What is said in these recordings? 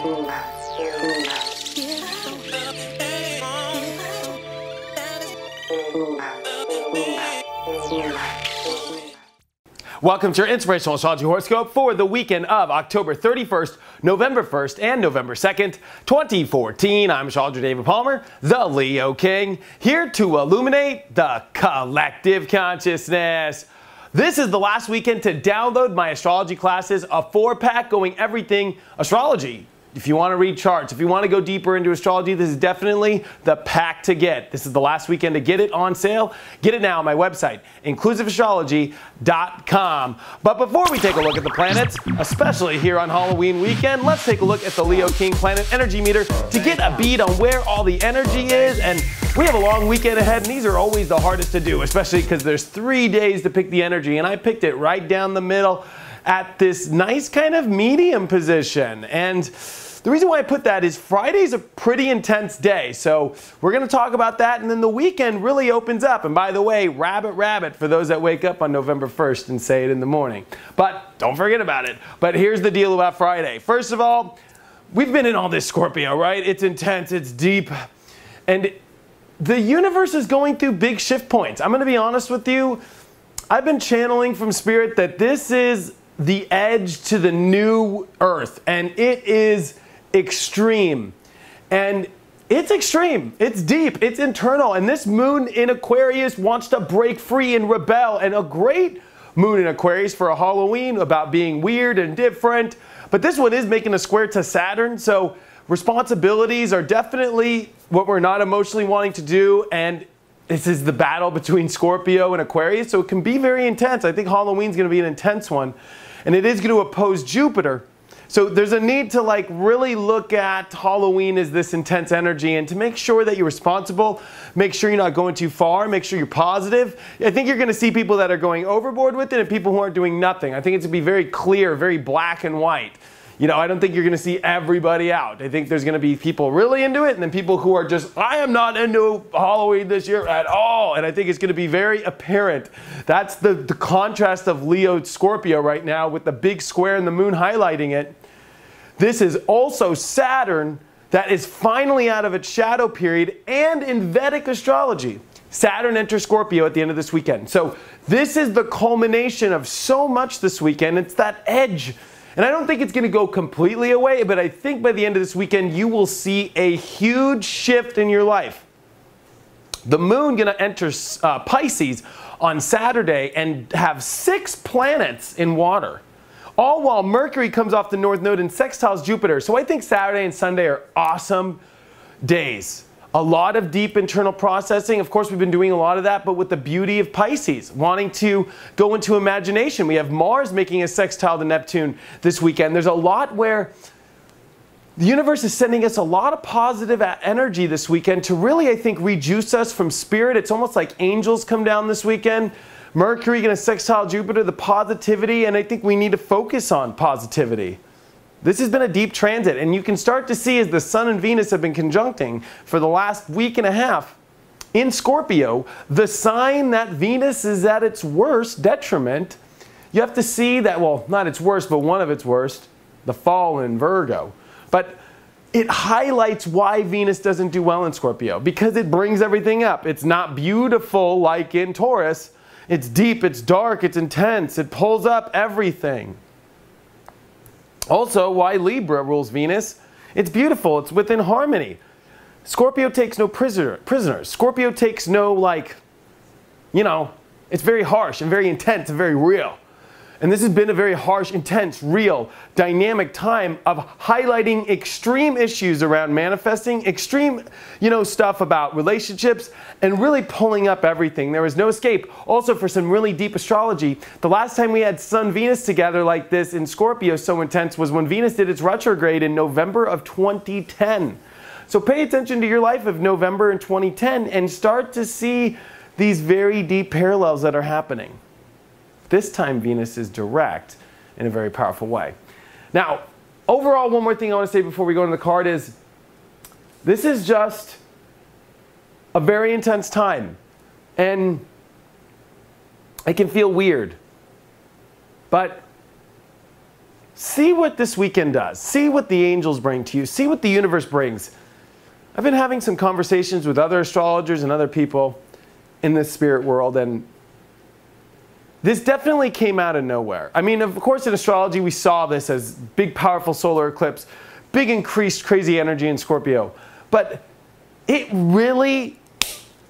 Welcome to your inspirational astrology horoscope for the weekend of October 31st, November 1st, and November 2nd, 2014. I'm astrologer David Palmer, the Leo King, here to illuminate the collective consciousness. This is the last weekend to download my astrology classes, a 4-pack going everything astrology. If you want to read charts, if you want to go deeper into astrology, this is definitely the pack to get. This is the last weekend to get it on sale. Get it now on my website, inclusiveastrology.com. But before we take a look at the planets, especially here on Halloween weekend, let's take a look at the Leo King planet energy meter to get a bead on where all the energy is. And we have a long weekend ahead, and these are always the hardest to do, especially because there's 3 days to pick the energy, and I picked it right down the middle at this nice kind of medium position. And the reason why I put that is Friday's a pretty intense day, so we're going to talk about that, and then the weekend really opens up. And by the way, rabbit for those that wake up on November 1st and say it in the morning. But don't forget about it. But here's the deal about Friday. First of all, we've been in all this Scorpio, right? It's intense, it's deep, and the universe is going through big shift points. I'm going to be honest with you. I've been channeling from Spirit that this is the edge to the new Earth, and it is extreme. And it's extreme, it's deep, it's internal, and this moon in Aquarius wants to break free and rebel, and a great moon in Aquarius for a Halloween about being weird and different. But this one is making a square to Saturn, so responsibilities are definitely what we're not emotionally wanting to do, and this is the battle between Scorpio and Aquarius, so it can be very intense. I think Halloween's going to be an intense one, and it is going to oppose Jupiter. So there's a need to really look at Halloween as this intense energy, and to make sure that you're responsible, make sure you're not going too far, make sure you're positive. I think you're going to see people that are going overboard with it and people who aren't doing nothing. I think it's going to be very clear, very black and white. You know, I don't think you're going to see everybody out. I think there's going to be people really into it, and then people who are just, I am not into Halloween this year at all. And I think it's going to be very apparent. That's the contrast of Leo Scorpio right now, with the big square and the moon highlighting it. This is also Saturn that is finally out of its shadow period, and in Vedic astrology, Saturn enters Scorpio at the end of this weekend. So this is the culmination of so much this weekend. It's that edge. And I don't think it's going to go completely away, but I think by the end of this weekend, you will see a huge shift in your life. The moon going to enter Pisces on Saturday and have 6 planets in water, all while Mercury comes off the North Node and sextiles Jupiter. So I think Saturday and Sunday are awesome days. A lot of deep internal processing. Of course, we've been doing a lot of that, but with the beauty of Pisces, wanting to go into imagination. We have Mars making a sextile to Neptune this weekend. There's a lot where the universe is sending us a lot of positive energy this weekend to really, I think, rejuice us from Spirit. It's almost like angels come down this weekend. Mercury going to sextile Jupiter, the positivity, and I think we need to focus on positivity. This has been a deep transit, and you can start to see as the Sun and Venus have been conjuncting for the last week and a half in Scorpio, the sign that Venus is at its worst detriment. You have to see that, well, not its worst, but one of its worst, the fall in Virgo. But it highlights why Venus doesn't do well in Scorpio, because it brings everything up. It's not beautiful like in Taurus. It's deep, it's dark, it's intense, it pulls up everything. Also, why Libra rules Venus. It's beautiful, it's within harmony. Scorpio takes no prisoners. Scorpio takes no, it's very harsh and very intense and very real. And this has been a very harsh, intense, real, dynamic time of highlighting extreme issues around manifesting, extreme, stuff about relationships, and really pulling up everything. There was no escape. Also, for some really deep astrology, the last time we had Sun-Venus together like this in Scorpio so intense was when Venus did its retrograde in November of 2010. So pay attention to your life of November in 2010 and start to see these very deep parallels that are happening. This time Venus is direct in a very powerful way. Now, overall, one more thing I want to say before we go into the card is, this is just a very intense time. And it can feel weird. But see what this weekend does. See what the angels bring to you. See what the universe brings. I've been having some conversations with other astrologers and other people in the spirit world, and this definitely came out of nowhere. I mean, of course, in astrology, we saw this as big, powerful solar eclipse, big increased crazy energy in Scorpio. But it really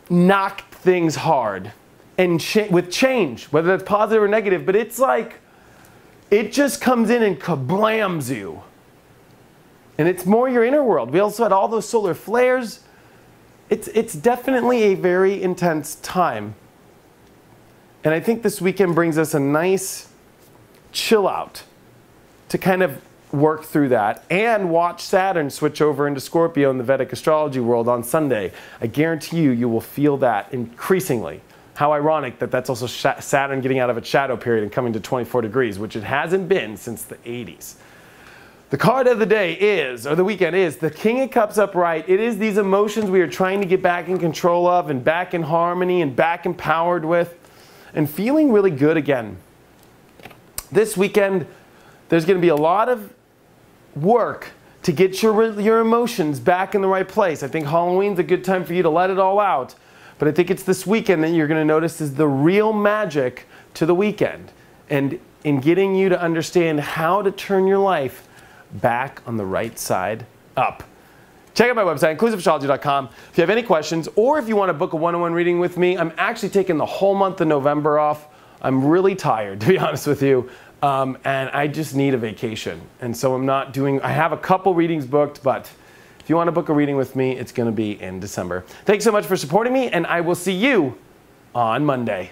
knocked things hard and with change, whether that's positive or negative. But it's like, it just comes in and kablams you. And it's more your inner world. We also had all those solar flares. It's definitely a very intense time. And I think this weekend brings us a nice chill out to kind of work through that and watch Saturn switch over into Scorpio in the Vedic astrology world on Sunday. I guarantee you, you will feel that increasingly. How ironic that that's also Saturn getting out of its shadow period and coming to 24 degrees, which it hasn't been since the 80s. The card of the day is, or the weekend is, the King of Cups upright. It is these emotions we are trying to get back in control of and back in harmony and back empowered with and feeling really good again. This weekend, there's going to be a lot of work to get your emotions back in the right place. I think Halloween's a good time for you to let it all out. But I think it's this weekend that you're going to notice is the real magic to the weekend. And in getting you to understand how to turn your life back on the right side up. Check out my website, inclusiveastrology.com. If you have any questions or if you want to book a one-on-one reading with me, I'm actually taking the whole month of November off. I'm really tired, to be honest with you, and I just need a vacation. And so I have a couple readings booked, but if you want to book a reading with me, it's going to be in December. Thanks so much for supporting me, and I will see you on Monday.